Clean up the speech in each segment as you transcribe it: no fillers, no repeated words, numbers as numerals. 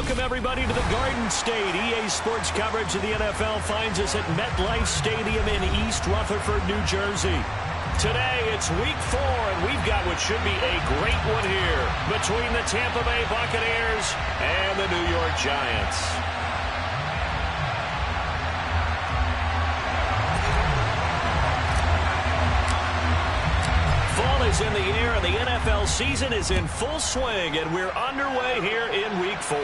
Welcome, everybody, to the Garden State. EA Sports coverage of the NFL finds us at MetLife Stadium in East Rutherford, New Jersey. Today, it's Week 4, and we've got what should be a great one here between the Tampa Bay Buccaneers and the New York Giants. Fall is in the air, and the NFL season is in full swing, and we're underway here in Week 4.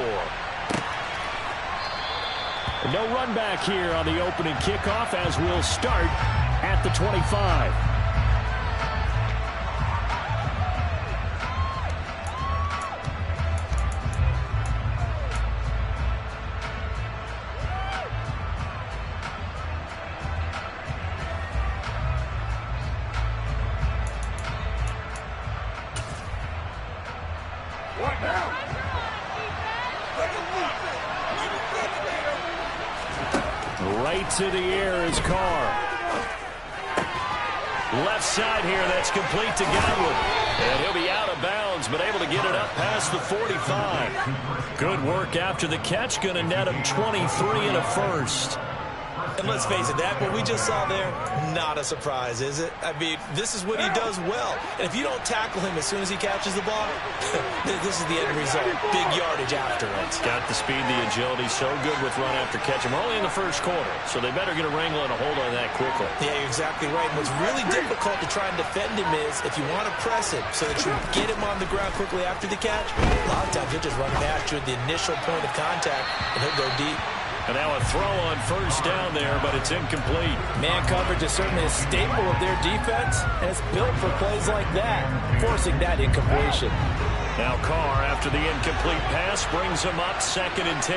No run back here on the opening kickoff as we'll start at the 25. Right to the air is Carr. Left side here, that's complete to Godwin. And he'll be out of bounds, but able to get it up past the 45. Good work after the catch, going to net him 23 and a first. And let's face it, that what we just saw there, not a surprise, is it? I mean, this is what he does well. And if you don't tackle him as soon as he catches the ball, this is the end result. Big yardage after it. Got the speed, the agility, so good with run after catch. We're only in the first quarter, so they better get a wrangle and a hold on that quickly. Yeah, you're exactly right. And what's really difficult to try and defend him is if you want to press him so that you get him on the ground quickly after the catch, a lot of times he'll just run past you at the initial point of contact, and he'll go deep. And now a throw on first down there, but it's incomplete. Man coverage is certainly a staple of their defense, and it's built for plays like that, forcing that incompletion. Now Carr, after the incomplete pass, brings him up 2nd and 10.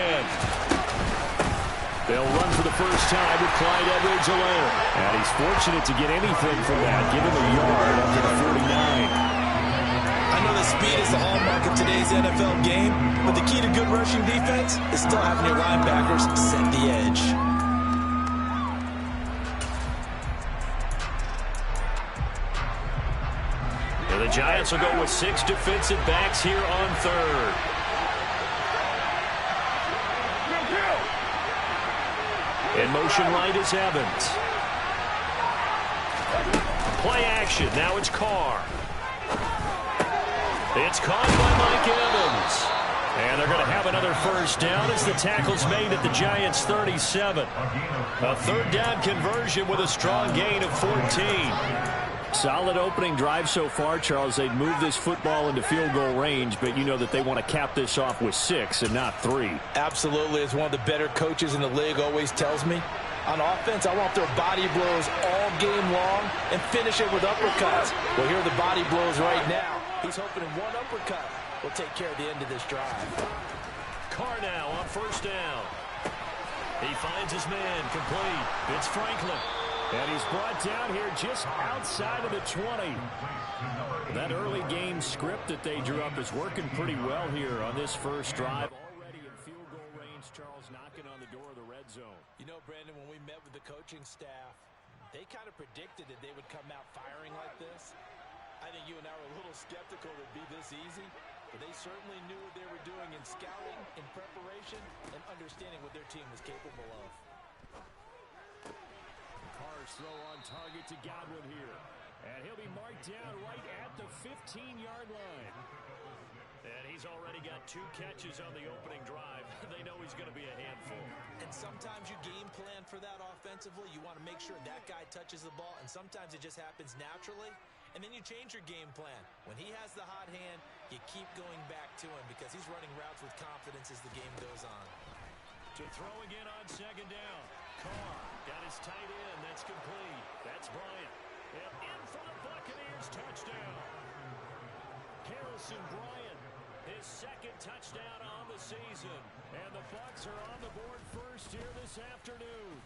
They'll run for the first time with Clyde Edwards-Helaire. And he's fortunate to get anything from that. Give him a yard up to the 49. I know that speed is the hallmark of today's NFL game, but the key to good rushing defense is still having your linebackers set the edge. And the Giants will go with 6 defensive backs here on 3rd. In motion right is Evans. Play action. Now it's Carr. It's caught by Mike Evans. And they're going to have another first down as the tackle's made at the Giants' 37. A 3rd down conversion with a strong gain of 14. Solid opening drive so far, Charles. They've moved this football into field goal range, but you know that they want to cap this off with 6 and not 3. Absolutely. As one of the better coaches in the league always tells me, on offense, I want their body blows all game long and finish it with uppercuts. Well, here are the body blows right now. He's hoping in one uppercut will take care of the end of this drive. Carr now on first down. He finds his man complete. It's Franklin. And he's brought down here just outside of the 20. That early game script that they drew up is working pretty well here on this first drive. Already in field goal range, Charles, knocking on the door of the red zone. You know, Brandon, when we met with the coaching staff, they kind of predicted that they would come out firing like this. I think you and I were a little skeptical it would be this easy, but they certainly knew what they were doing in scouting, in preparation, and understanding what their team was capable of. Carr's throw on target to Godwin here. And he'll be marked down right at the 15-yard line. And he's already got 2 catches on the opening drive. They know he's going to be a handful. And sometimes you game plan for that offensively. You want to make sure that guy touches the ball, and sometimes it just happens naturally. And then you change your game plan. When he has the hot hand, you keep going back to him because he's running routes with confidence as the game goes on. To throw again on 2nd down. Carr got his tight end. That's complete. That's Bryant. And in for the Buccaneers, touchdown. Harrison Bryant, his 2nd touchdown on the season. And the Bucs are on the board first here this afternoon.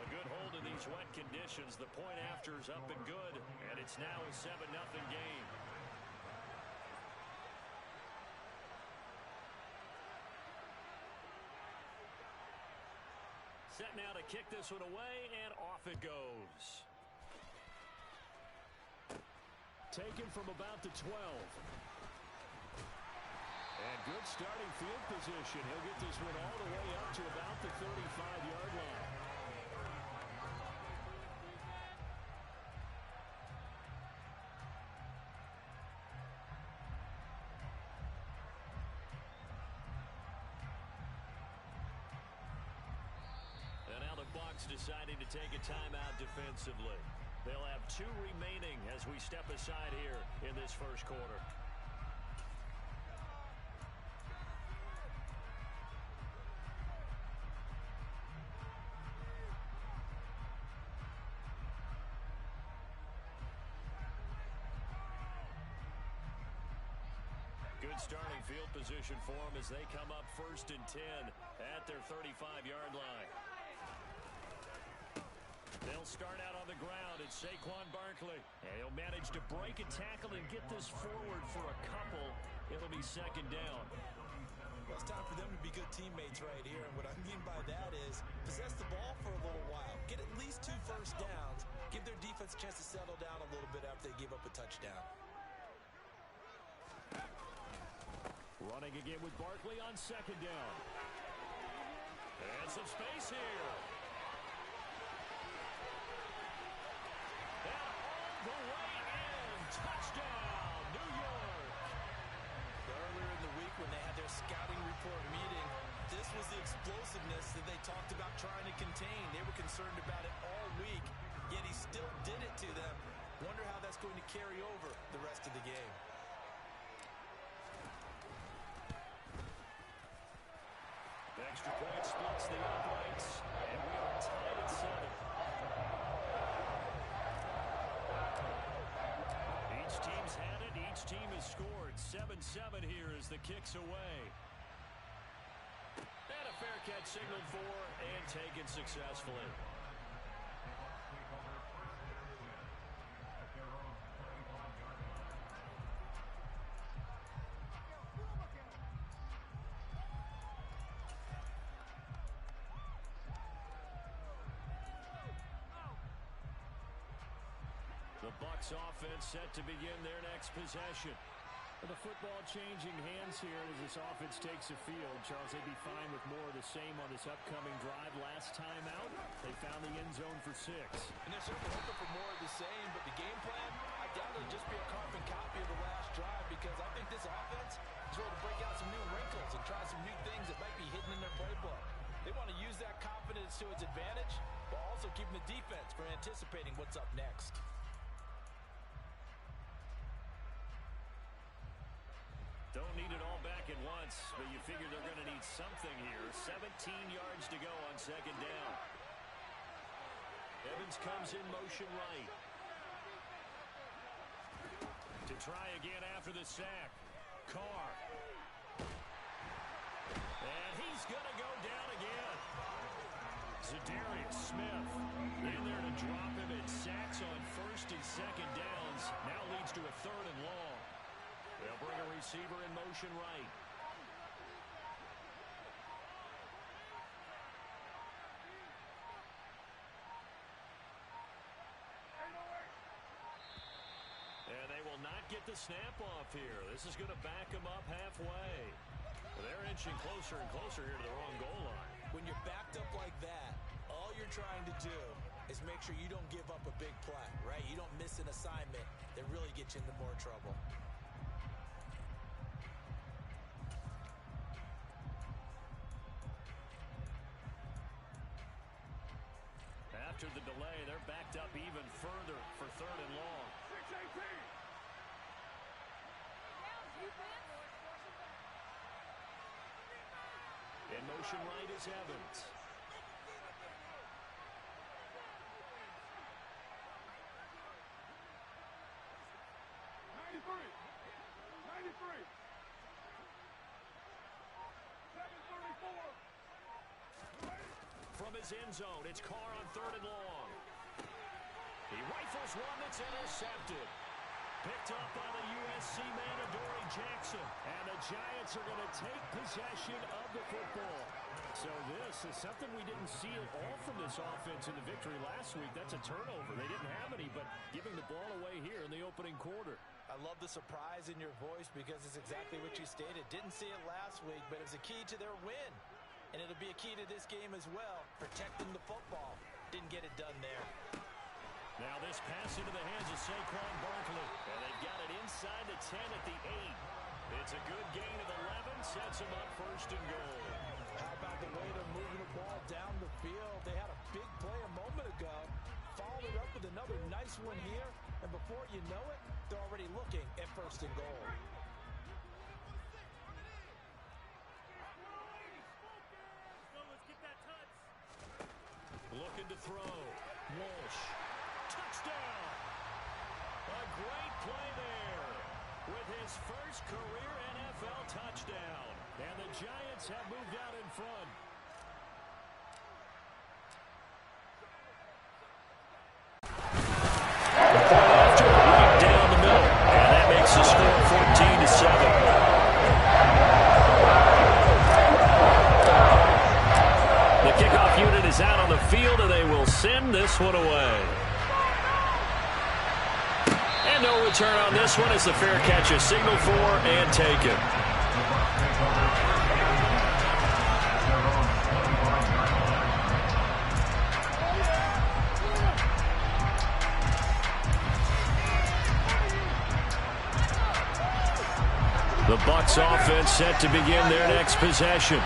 A good hold in these wet conditions. The point after is up and good, and it's now a 7-0 game. Set now to kick this one away, and off it goes. Taken from about the 12. And good starting field position. He'll get this one all the way up to about the 35-yard line. And now the Bucs deciding to take a timeout defensively. They'll have 2 remaining as we step aside here in this first quarter. Good starting field position for them as they come up 1st and 10 at their 35-yard line. They'll start out on the ground. It's Saquon Barkley. And he'll manage to break a tackle and get this forward for a couple. It'll be 2nd down. Well, it's time for them to be good teammates right here. And what I mean by that is possess the ball for a little while. Get at least 2 first downs. Give their defense a chance to settle down a little bit after they give up a touchdown. Running again with Barkley on 2nd down. And some space here. And all the way in. Touchdown, New York. Earlier in the week when they had their scouting report meeting, this was the explosiveness that they talked about trying to contain. They were concerned about it all week, yet he still did it to them. Wonder how that's going to carry over the rest of the game. Extra point splits the uprights, and we are tied at 7. Each team's had it. Each team has scored. 7-7 here as the kick's away. And a fair catch signaled for and taken successfully. The Bucs offense set to begin their next possession. The football changing hands here as this offense takes the field. Charles, they'd be fine with more of the same on this upcoming drive. Last time out, they found the end zone for 6. And they're certainly hoping for more of the same, but the game plan, I doubt it'll just be a carbon copy of the last drive because I think this offense is ready to break out some new wrinkles and try some new things that might be hidden in their playbook. They want to use that confidence to its advantage while also keeping the defense from anticipating what's up next. Don't need it all back at once, but you figure they're going to need something here. 17 yards to go on 2nd down. Evans comes in motion right. To try again after the sack. Carr. And he's going to go down again. Zadarius Smith in there to drop him. It sacks on 1st and 2nd downs. Now leads to a 3rd and long. They'll bring a receiver in motion right. And they will not get the snap off here. This is going to back them up halfway. They're inching closer and closer here to the wrong goal line. When you're backed up like that, all you're trying to do is make sure you don't give up a big play, right? You don't miss an assignment that really gets you into more trouble. After the delay, they're backed up even further for 3rd and long. 6-18. In motion right is Evans. From his end zone, it's Carr on 3rd and long. He rifles one that's intercepted. Picked up by the USC man, Adoree Jackson. And the Giants are going to take possession of the football. So this is something we didn't see at all from this offense in the victory last week. That's a turnover. They didn't have any, but giving the ball away here in the opening quarter. I love the surprise in your voice because it's exactly what you stated. Didn't see it last week, but it was a key to their win. And it'll be a key to this game as well, protecting the football. Didn't get it done there. Now this pass into the hands of Saquon Barkley. And they've got it inside the 10 at the 8. It's a good gain of 11, sets them up first and goal. How about the way they're moving the ball down the field? They had a big play a moment ago. Followed it up with another nice one here. And before you know it, they're already looking at first and goal. Looking to throw. Walsh. Touchdown. A great play there with his first career NFL touchdown. And the Giants have moved out in front. After right down the middle. And that makes the score 14-7. The kickoff unit is out on the field, and they will send this one away. And no return on this one as the fair catch is signaled for and taken. The Bucs offense set to begin their next possession.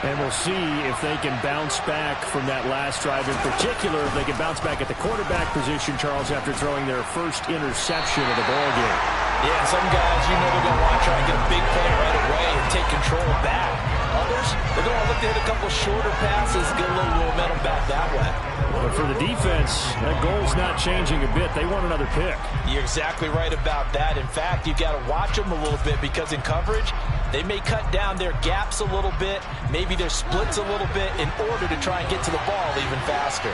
And we'll see if they can bounce back from that last drive. In particular, if they can bounce back at the quarterback position, Charles, after throwing their first interception of the ballgame. Yeah, some guys, you know, they're going to want to try and get a big play right away and take control back. Others, they're going to look to hit a couple shorter passes, get a little momentum back that way. But for the defense, that goal's not changing a bit. They want another pick. You're exactly right about that. In fact, you've got to watch them a little bit because in coverage, they may cut down their gaps a little bit, maybe their splits a little bit in order to try and get to the ball even faster.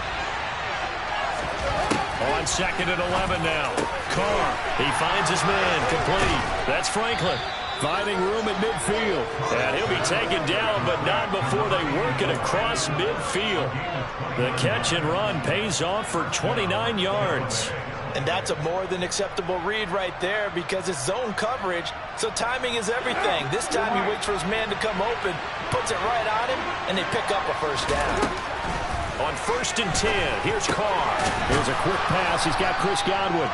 On second and 11 now. Carr, he finds his man, complete. That's Franklin. Finding room at midfield. And he'll be taken down, but not before they work it across midfield. The catch and run pays off for 29 yards. And that's a more than acceptable read right there because it's zone coverage, so timing is everything. This time he waits for his man to come open, puts it right on him, and they pick up a first down. On first and 10, here's Carr. Here's a quick pass. He's got Chris Godwin.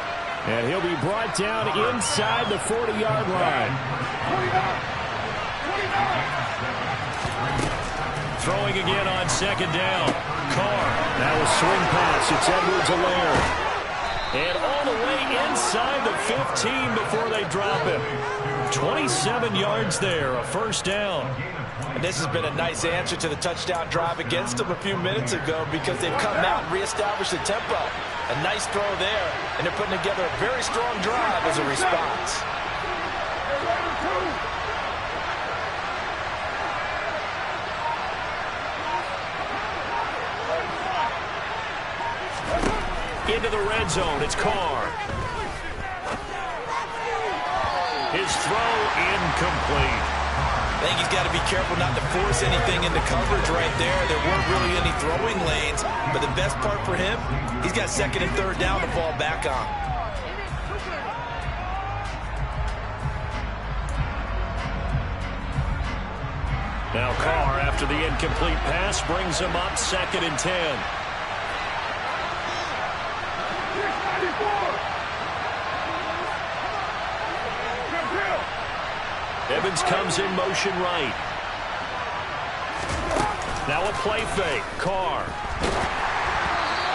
And he'll be brought down inside the 40-yard line. Throwing again on second down. Carr. Now a swing pass. It's Edwards-Helaire. And all the way inside the 15 before they drop him. 27 yards there, a first down. And this has been a nice answer to the touchdown drive against them a few minutes ago because they've come out and reestablished the tempo. A nice throw there, and they're putting together a very strong drive as a response. Into the red zone, it's Carr. His throw incomplete. I think he's got to be careful not to force anything into coverage right there. There weren't really any throwing lanes, but the best part for him, he's got second and third down to fall back on. Now Carr, after the incomplete pass, brings him up second and 10. Evans comes in motion right. Now a play fake. Carr.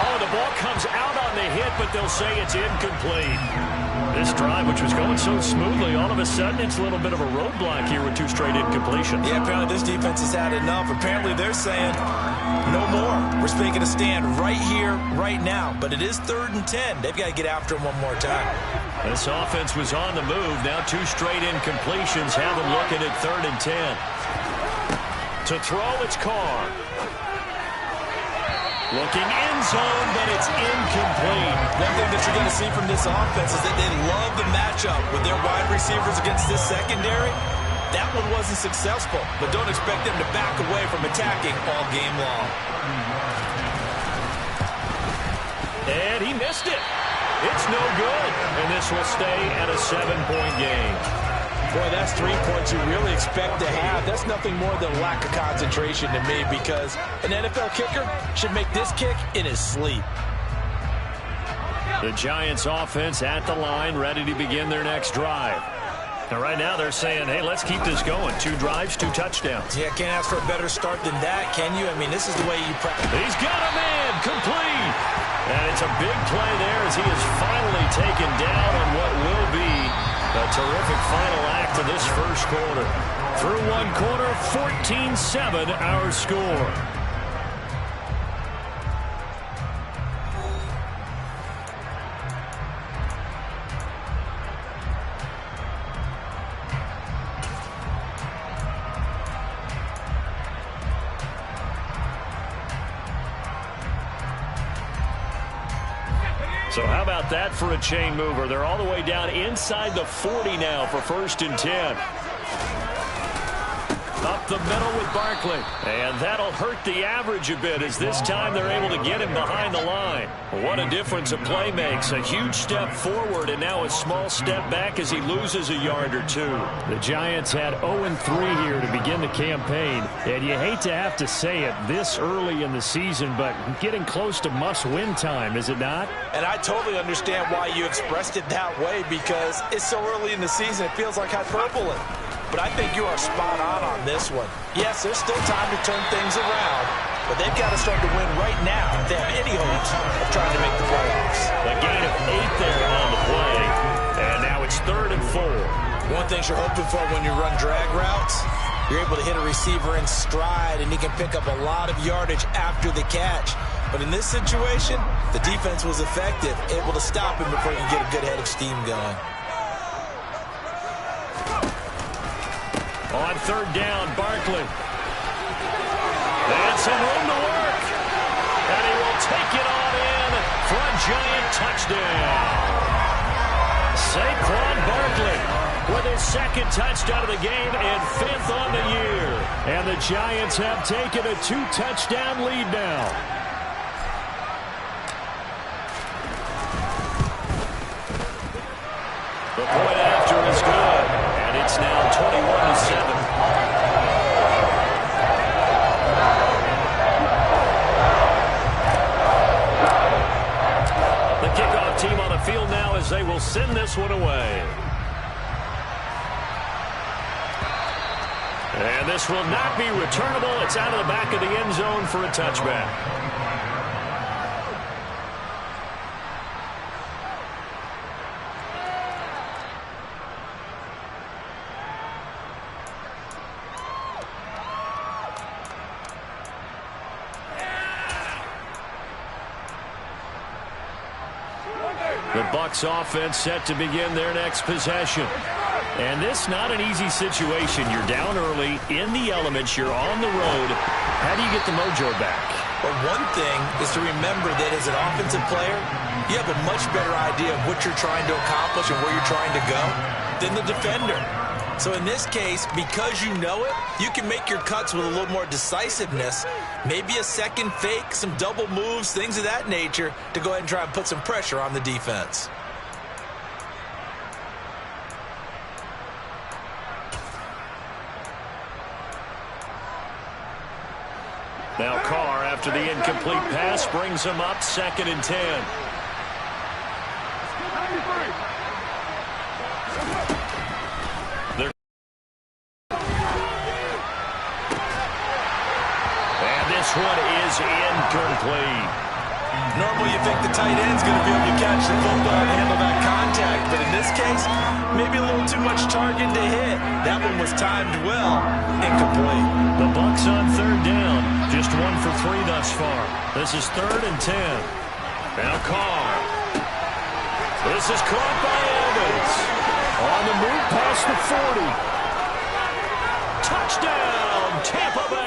Oh, the ball comes out on the hit, but they'll say it's incomplete. This drive, which was going so smoothly, all of a sudden it's a little bit of a roadblock here with two straight incompletions. Yeah, apparently this defense has had enough. Apparently they're saying, no more. We're making a stand right here, right now. But it is third and 10. They've got to get after him one more time. This offense was on the move. Now two straight incompletions have them looking at third and 10. To throw, it's Carr. Looking in zone, but it's incomplete. One thing that you're going to see from this offense is that they love the matchup with their wide receivers against this secondary. That one wasn't successful, but don't expect them to back away from attacking all game long. And he missed it. It's no good, and this will stay at a 7-point game. Boy, that's 3 points you really expect to have. That's nothing more than a lack of concentration to me, because an NFL kicker should make this kick in his sleep. The Giants offense at the line, ready to begin their next drive. Now, right now they're saying, hey, let's keep this going. 2 drives, 2 touchdowns. Yeah, can't ask for a better start than that, can you? I mean, this is the way you practice. He's got a man, complete. And it's a big play there as he is finally taken down on what will be a terrific final act of this first quarter. Through 1 quarter, 14-7 our score. So how about that for a chain mover? They're all the way down inside the 40 now for 1st and 10. Up the middle with Barkley. And that'll hurt the average a bit as this time they're able to get him behind the line. What a difference a play makes. A huge step forward and now a small step back as he loses a yard or 2. The Giants had 0-3 here to begin the campaign. And you hate to have to say it this early in the season, but getting close to must-win time, is it not? And I totally understand why you expressed it that way, because it's so early in the season, it feels like hyperbole. But I think you are spot on this one. Yes, there's still time to turn things around, but they've got to start to win right now if they have any hopes of trying to make the playoffs. A gain of 8 there on the play, and now it's 3rd and 4. One thing you're hoping for when you run drag routes, you're able to hit a receiver in stride, and he can pick up a lot of yardage after the catch. But in this situation, the defense was effective, able to stop him before he can get a good head of steam going. On 3rd down, Barkley. And some room to work. And he will take it on in for a Giant touchdown. Saquon Barkley with his 2nd touchdown of the game and 5th on the year. And the Giants have taken a 2-touchdown lead now. The point after is good. And it's now 21-7. The kickoff team on the field now as they will send this one away. And this will not be returnable. It's out of the back of the end zone for a touchback. The Bucs offense set to begin their next possession. And this not an easy situation. You're down early, in the elements, you're on the road. How do you get the mojo back? Well, one thing is to remember that as an offensive player, you have a much better idea of what you're trying to accomplish and where you're trying to go than the defender. So in this case, because you know it, you can make your cuts with a little more decisiveness, maybe a second fake, some double moves, things of that nature, to go ahead and try and put some pressure on the defense. Now Carr, after the incomplete pass, brings him up 2nd and 10. This one is incomplete. Normally you think the tight end's going to be able to catch the football and handle that contact, but in this case, maybe a little too much target to hit. That one was timed well. Incomplete. The Bucs on 3rd down. Just 1 for 3 thus far. This is 3rd and 10. Now Carr. This is caught by Evans. On the move past the 40. Touchdown, Tampa Bay.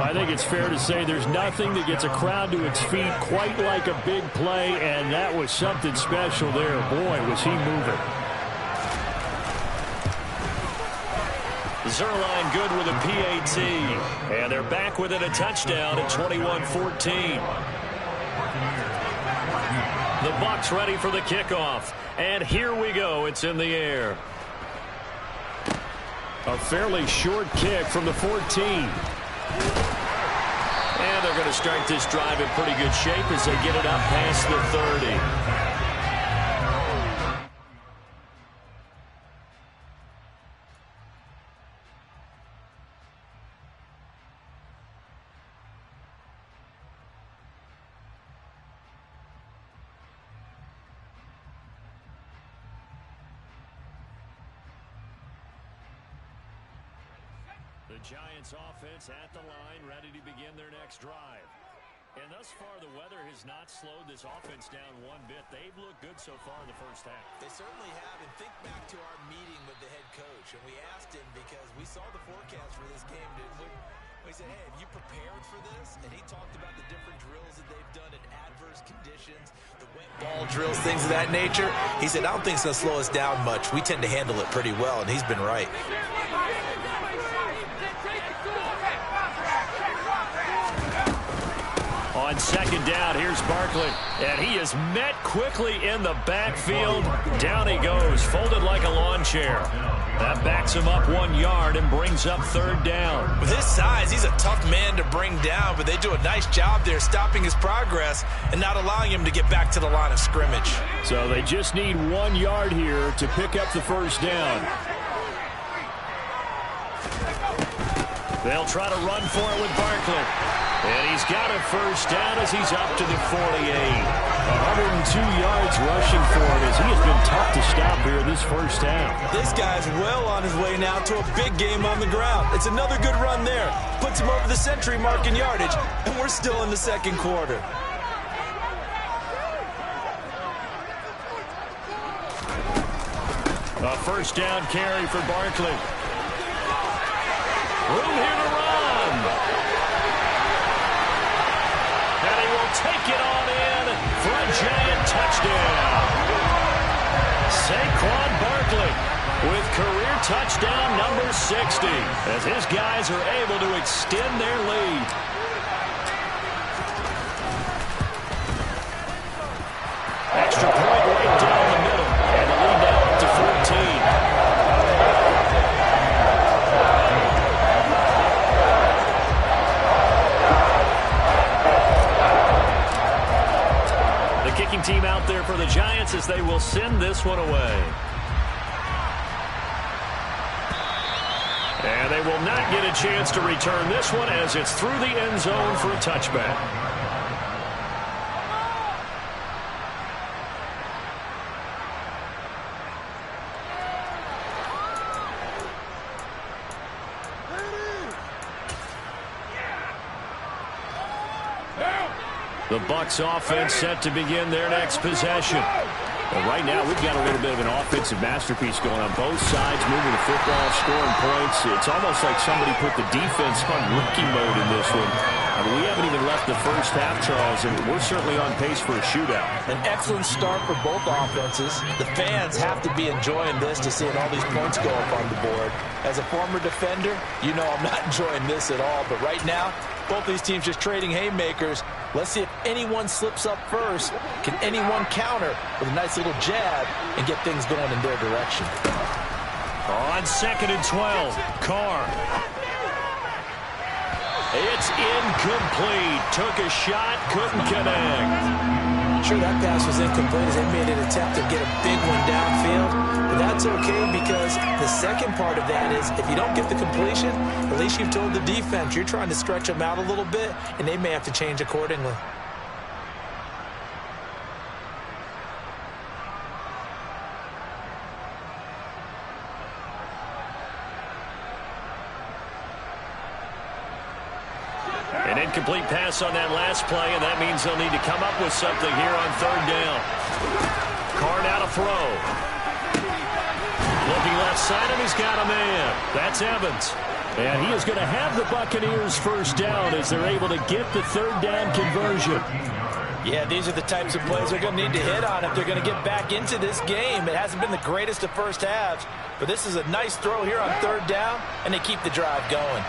I think it's fair to say there's nothing that gets a crowd to its feet quite like a big play, and that was something special there. Boy, was he moving. Zerline good with a PAT, and they're back within a touchdown at 21-14. The Bucs ready for the kickoff. And here we go. It's in the air. A fairly short kick from the 14. And they're going to start this drive in pretty good shape as they get it up past the 30. The Giants offense at the line, ready to begin their next drive. And thus far, the weather has not slowed this offense down one bit. They've looked good so far in the first half. They certainly have. And think back to our meeting with the head coach. And we asked him because we saw the forecast for this game, didn't we? We said, hey, have you prepared for this? And he talked about the different drills that they've done in adverse conditions, the wet ball drills, things of that nature. He said, I don't think it's going to slow us down much. We tend to handle it pretty well, and he's been right. On second down, here's Barkley. And he is met quickly in the backfield. Down he goes, folded like a lawn chair. That backs him up 1 yard and brings up third down. With his size, he's a tough man to bring down, but they do a nice job there stopping his progress and not allowing him to get back to the line of scrimmage. So they just need 1 yard here to pick up the first down. They'll try to run for it with Barkley. And he's got a first down as he's up to the 48. 102 yards rushing for him as he has been tough to stop here in this first half. This guy's well on his way now to a big game on the ground. It's another good run there. Puts him over the century mark in yardage, and we're still in the second quarter. A first down carry for Barkley. Room here to run. And he will take it on in for a Giant touchdown. Saquon Barkley with career touchdown number 60 as his guys are able to extend their lead. Extra point right down the middle. And the lead now up to 14. Kicking team out there for the Giants as they will send this one away. And they will not get a chance to return this one as it's through the end zone for a touchback. The Bucs offense set to begin their next possession. But right now, we've got a little bit of an offensive masterpiece going on both sides, moving the football, scoring points. It's almost like somebody put the defense on rookie mode in this one. I mean, we haven't even left the first half, Charles, and we're certainly on pace for a shootout. An excellent start for both offenses. The fans have to be enjoying this to seeing all these points go up on the board. As a former defender, you know I'm not enjoying this at all. But right now, both these teams just trading haymakers. Let's see if anyone slips up first. Can anyone counter with a nice little jab and get things going in their direction? On 2nd and 12, Carr. It's incomplete. Took a shot, couldn't connect. Sure, that pass was incomplete as they made an attempt to get a big one downfield. But that's okay because the second part of that is if you don't get the completion, at least you've told the defense you're trying to stretch them out a little bit, and they may have to change accordingly. An incomplete pass on that last play, and that means they'll need to come up with something here on third down. Carr now to throw. Looking left side, and he's got a man. That's Evans. And he is going to have the Buccaneers first down as they're able to get the third down conversion. Yeah, these are the types of plays they're going to need to hit on if they're going to get back into this game. It hasn't been the greatest of first halves, but this is a nice throw here on third down, and they keep the drive going.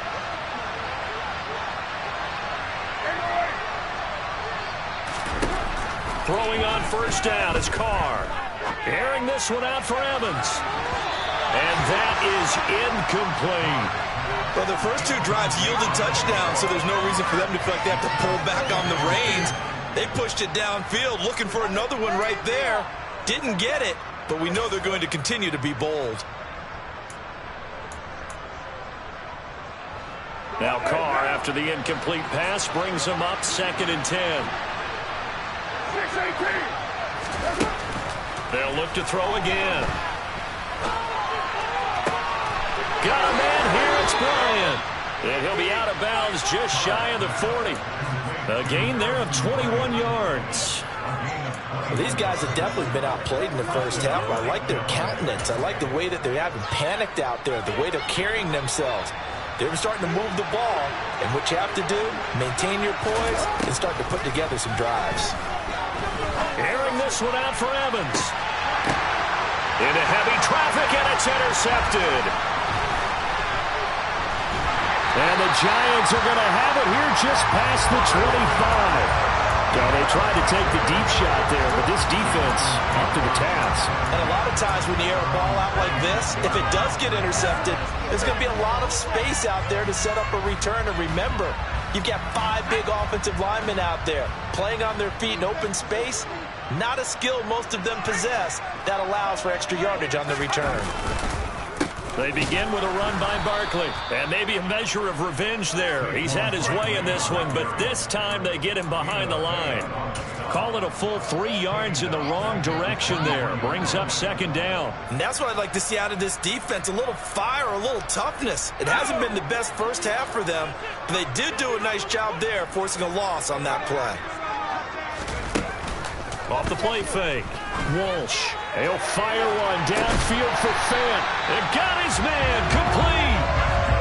Throwing on first down is Carr. Airing this one out for Evans. And that is incomplete. Well, the first two drives yielded touchdowns, so there's no reason for them to feel like they have to pull back on the reins. They pushed it downfield, looking for another one right there. Didn't get it, but we know they're going to continue to be bold. Now Carr, after the incomplete pass, brings him up 2nd and 10. They'll look to throw again. Got a man here, it's Bryant. And he'll be out of bounds just shy of the 40. A gain there of 21 yards. Well, these guys have definitely been outplayed in the first half. I like their countenance. I like the way that they haven't panicked out there, the way they're carrying themselves. They're starting to move the ball, and what you have to do, maintain your poise and start to put together some drives. Airing this one out for Evans. Into heavy traffic, and it's intercepted. And the Giants are going to have it here just past the 25. Yeah, they tried to take the deep shot there, but this defense up to the task. And a lot of times when you air a ball out like this, if it does get intercepted, there's going to be a lot of space out there to set up a return. And remember, you've got 5 big offensive linemen out there playing on their feet in open space. Not a skill most of them possess that allows for extra yardage on the return. They begin with a run by Barkley, and maybe a measure of revenge there. He's had his way in this one, but this time they get him behind the line. Call it a full 3 yards in the wrong direction there. Brings up 2nd down. And that's what I'd like to see out of this defense, a little fire, a little toughness. It hasn't been the best first half for them, but they did do a nice job there, forcing a loss on that play. Off the play fake. Walsh. He'll fire one downfield for Fant. And got his man complete.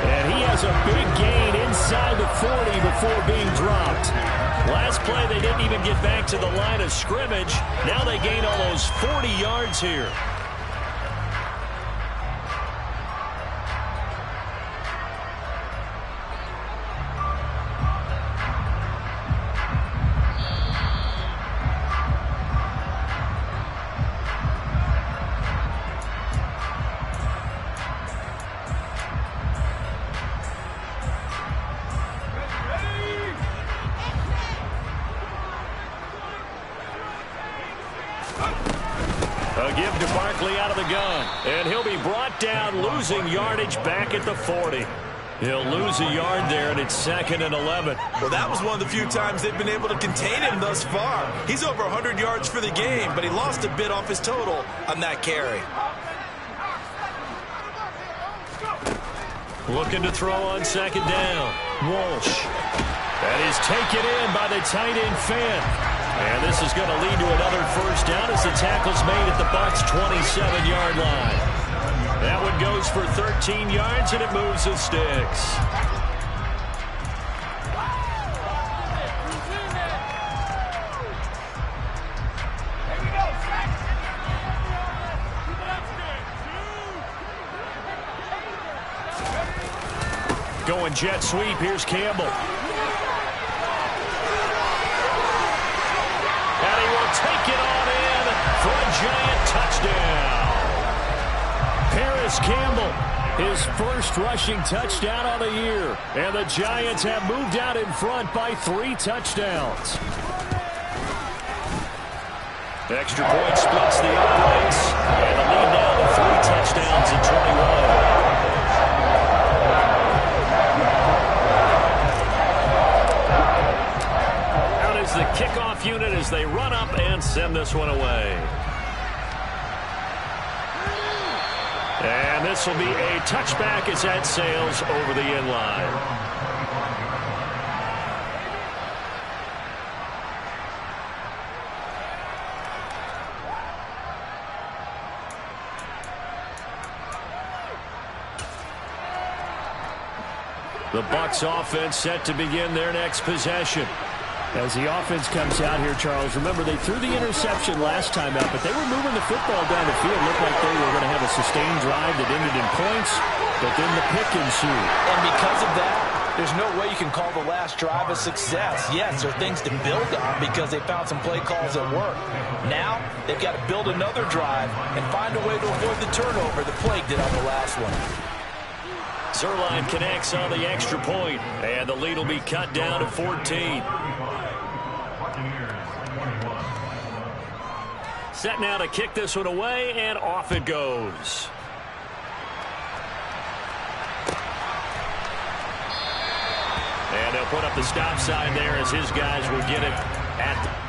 And he has a big gain inside the 40 before being dropped. Last play, they didn't even get back to the line of scrimmage. Now they gain almost 40 yards here. A give to Barkley out of the gun. And he'll be brought down, losing yardage back at the 40. He'll lose a yard there, and it's 2nd and 11. Well, that was one of the few times they've been able to contain him thus far. He's over 100 yards for the game, but he lost a bit off his total on that carry. Looking to throw on 2nd down. Walsh. That is taken in by the tight end Fant. And this is going to lead to another first down as the tackle's made at the Bucs' 27-yard line. That one goes for 13 yards, and it moves the sticks. Going jet sweep. Here's Campbell. Take it on in for a Giant touchdown. Paris Campbell, his first rushing touchdown of the year. And the Giants have moved out in front by 3 touchdowns. Extra point splits the uprights. And the lead now to 3 touchdowns and 21. The kickoff unit as they run up and send this one away. And this will be a touchback as that sails over the end line. The Bucs offense set to begin their next possession. As the offense comes out here, Charles, remember they threw the interception last time out, but they were moving the football down the field. Looked like they were going to have a sustained drive that ended in points, but then the pick ensued. And because of that, There's no way you can call the last drive a success. Yes, there are things to build on because they found some play calls that work. Now, they've got to build another drive and find a way to avoid the turnover that plagued it on the last one. Zerline connects on the extra point, and the lead will be cut down to 14. Set now to kick this one away, and off it goes. And they'll put up the stop sign there as his guys will get it at the...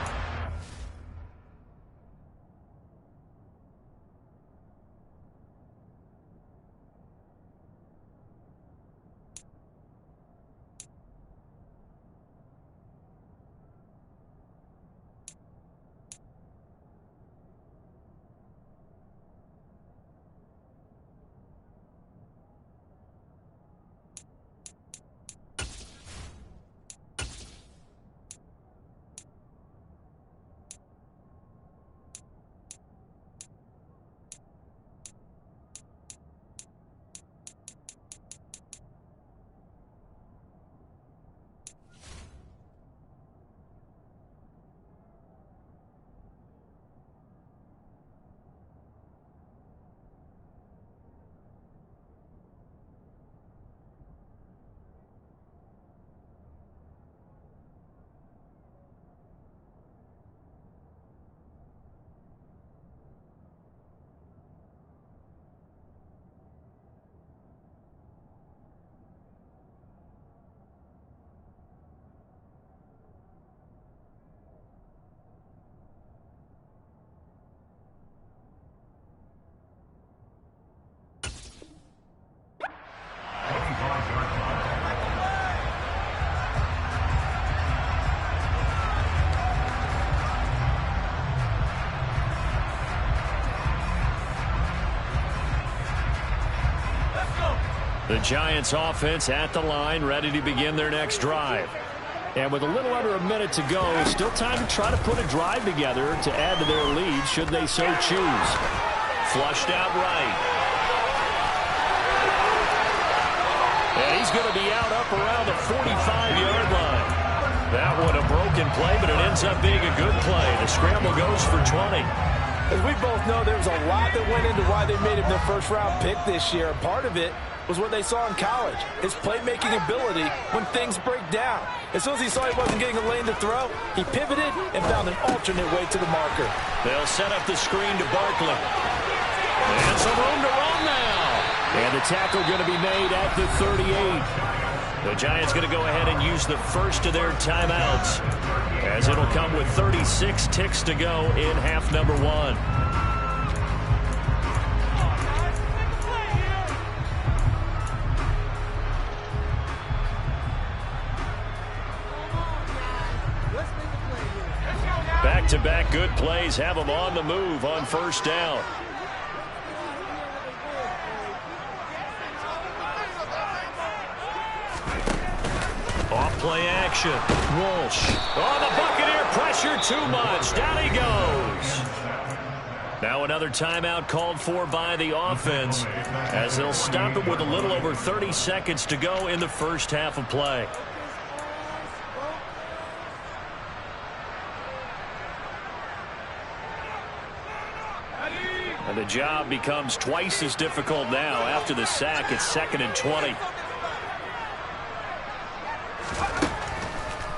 The Giants offense at the line, ready to begin their next drive. And with a little under a minute to go, still time to try to put a drive together to add to their lead should they so choose. Flushed out right. And he's going to be out up around the 45-yard line. That one a broken play, but it ends up being a good play. The scramble goes for 20. As we both know, there was a lot that went into why they made him their first-round pick this year. Part of it was what they saw in college, his playmaking ability when things break down. As soon as he saw he wasn't getting a lane to throw, he pivoted and found an alternate way to the marker. They'll set up the screen to Barkley. And some room to run now. And the tackle going to be made at the 38. The Giants going to go ahead and use the first of their timeouts, as it'll come with 36 ticks to go in half number one. Back-to-back good plays have them on the move on first down. Off-play action. Walsh. Oh, the Buccaneer pressure too much. Down he goes. Now another timeout called for by the offense, as they'll stop it with a little over 30 seconds to go in the first half of play. And the job becomes twice as difficult now after the sack. It's 2nd and 20.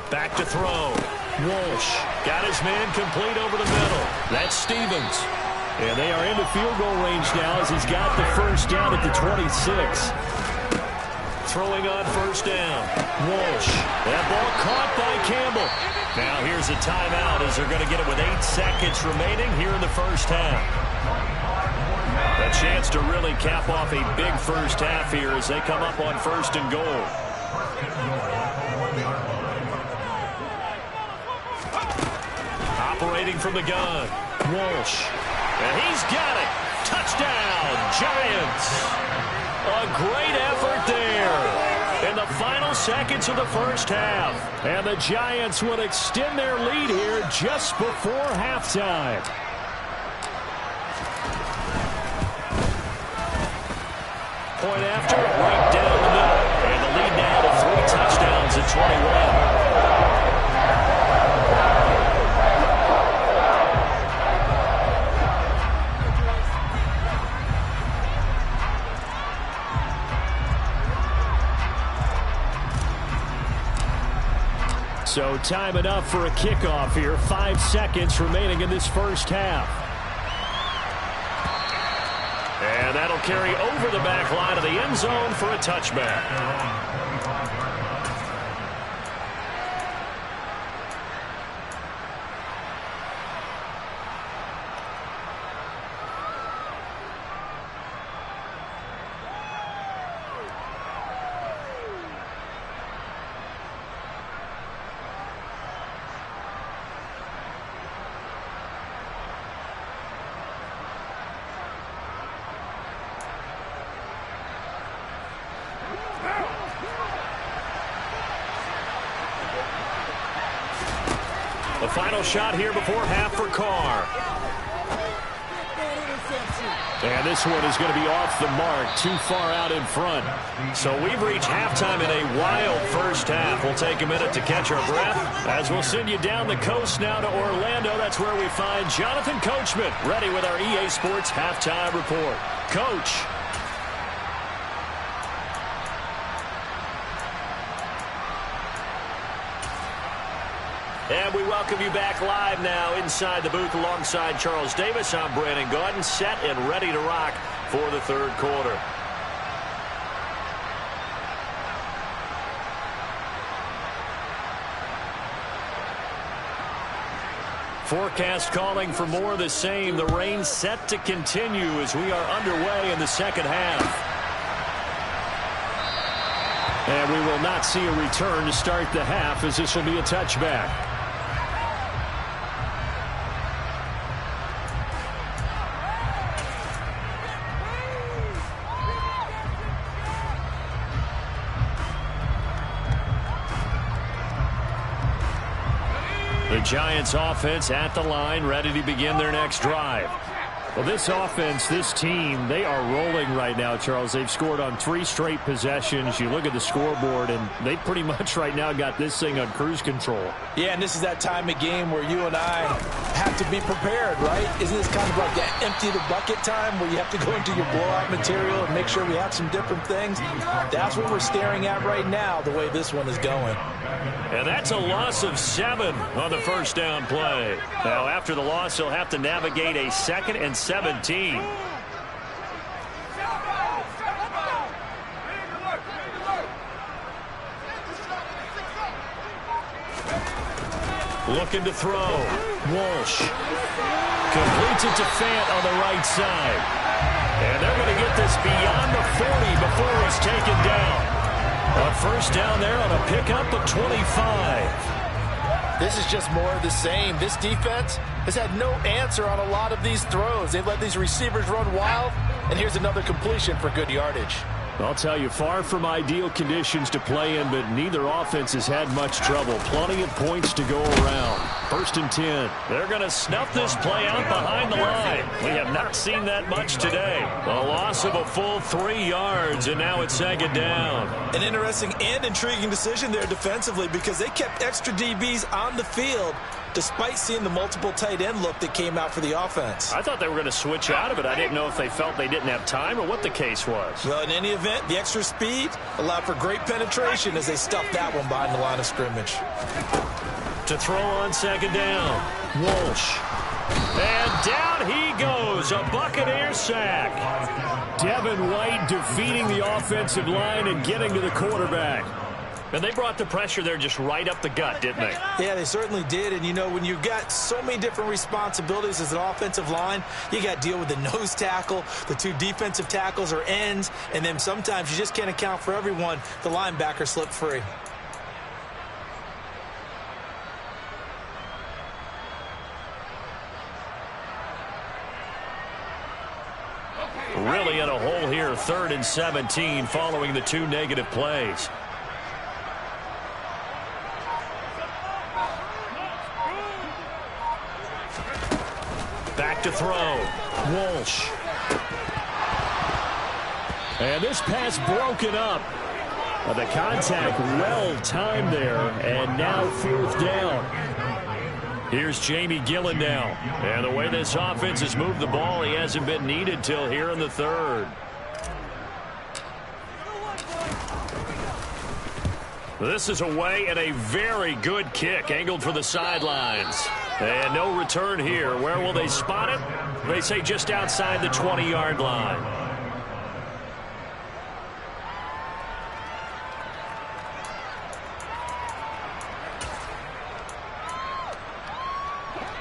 Back to throw. Walsh got his man complete over the middle. That's Stevens. And they are into field goal range now as he's got the first down at the 26. Throwing on first down. Walsh. That ball caught by Campbell. Now here's a timeout as they're going to get it with 8 seconds remaining here in the first half. A chance to really cap off a big first half here as they come up on 1st and goal. Operating from the gun. Walsh. And he's got it. Touchdown, Giants. A great effort there in the final seconds of the first half. And the Giants would extend their lead here just before halftime. Point after, right down the middle. And the lead now to 3 touchdowns. 21. So time enough for a kickoff here. 5 seconds remaining in this first half. And that'll carry over the back line of the end zone for a touchback. The final shot here before half for Carr. And this one is going to be off the mark, too far out in front. So we've reached halftime in a wild first half. We'll take a minute to catch our breath as we'll send you down the coast now to Orlando. That's where we find Jonathan Coachman ready with our EA Sports halftime report. Coach. And we welcome you back live now inside the booth alongside Charles Davis. I'm Brandon Gaudin, set and ready to rock for the third quarter. Forecast calling for more of the same. The rain set to continue as we are underway in the second half. And we will not see a return to start the half as this will be a touchback. The Giants offense at the line, ready to begin their next drive. Well, this offense, this team, they are rolling right now, Charles. They've scored on 3 straight possessions. You look at the scoreboard, and they pretty much right now got this thing on cruise control. Yeah, and this is that time of game where you and I have to be prepared, right? Isn't this kind of like that empty the bucket time where you have to go into your blowout material and make sure we have some different things? That's what we're staring at right now, the way this one is going. And that's a loss of 7 on the first down play. Now, after the loss, he'll have to navigate a 2nd and 17. Looking to throw. Walsh completes it to Fant on the right side. And they're going to get this beyond the 40 before he's taken down. On first down there on a pickup of 25. This is just more of the same. This defense has had no answer on a lot of these throws. They've let these receivers run wild, and here's another completion for good yardage. I'll tell you, far from ideal conditions to play in, but neither offense has had much trouble. Plenty of points to go around. 1st and 10. They're going to snuff this play out behind the line. We have not seen that much today. A loss of a full 3 yards, and now it's 2nd down. An interesting and intriguing decision there defensively because they kept extra DBs on the field despite seeing the multiple tight end look that came out for the offense. I thought they were going to switch out of it. I didn't know if they felt they didn't have time or what the case was. Well, in any event, the extra speed allowed for great penetration as they stuffed that one behind the line of scrimmage. To throw on 2nd down, Walsh. And down he goes, a Buccaneer sack. Devin White defeating the offensive line and getting to the quarterback. And they brought the pressure there just right up the gut, didn't they? Yeah, they certainly did. And, you know, when you've got so many different responsibilities as an offensive line, you got to deal with the nose tackle, the 2 defensive tackles or ends, and then sometimes you just can't account for everyone. The linebacker slipped free. Really in a hole here, 3rd and 17 following the 2 negative plays. Back to throw. Walsh. And this pass broken up. The contact well timed there, and now 4th down. Here's Jamie Gillen now. And the way this offense has moved the ball, he hasn't been needed till here in the 3rd. This is away and a very good kick angled for the sidelines. And no return here. Where will they spot it? They say just outside the 20-yard line.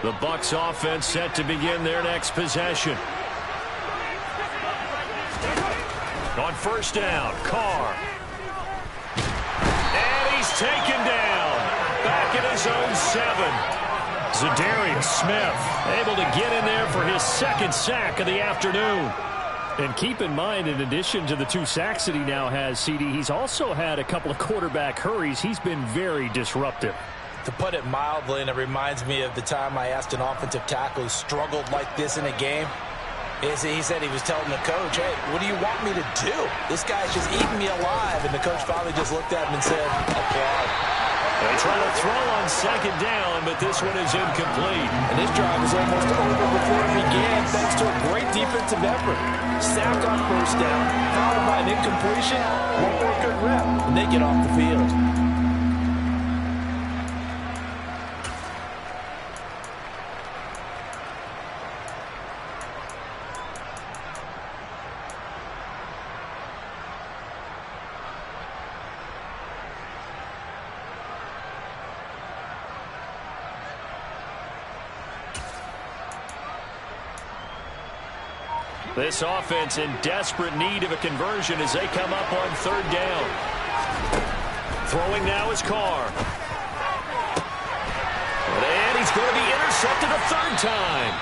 The Bucs offense set to begin their next possession. On 1st down, Carr. And he's taken down. Back at his own 7. Zadarius Smith able to get in there for his 2nd sack of the afternoon. And keep in mind, in addition to the 2 sacks that he now has, CD, he's also had a couple of quarterback hurries. He's been very disruptive. To put it mildly, and it reminds me of the time I asked an offensive tackle who struggled like this in a game. He said he was telling the coach, hey, what do you want me to do? This guy's just eating me alive. And the coach finally just looked at him and said, applaud. They try to throw on 2nd down, but this one is incomplete. And this drive was almost over before it began, thanks to a great defensive effort. Sack on 1st down, followed by an incompletion, one more good rep, and they get off the field. This offense in desperate need of a conversion as they come up on 3rd down. Throwing now is Carr. And he's going to be intercepted a 3rd time.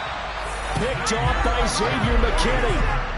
Picked off by Xavier McKinney.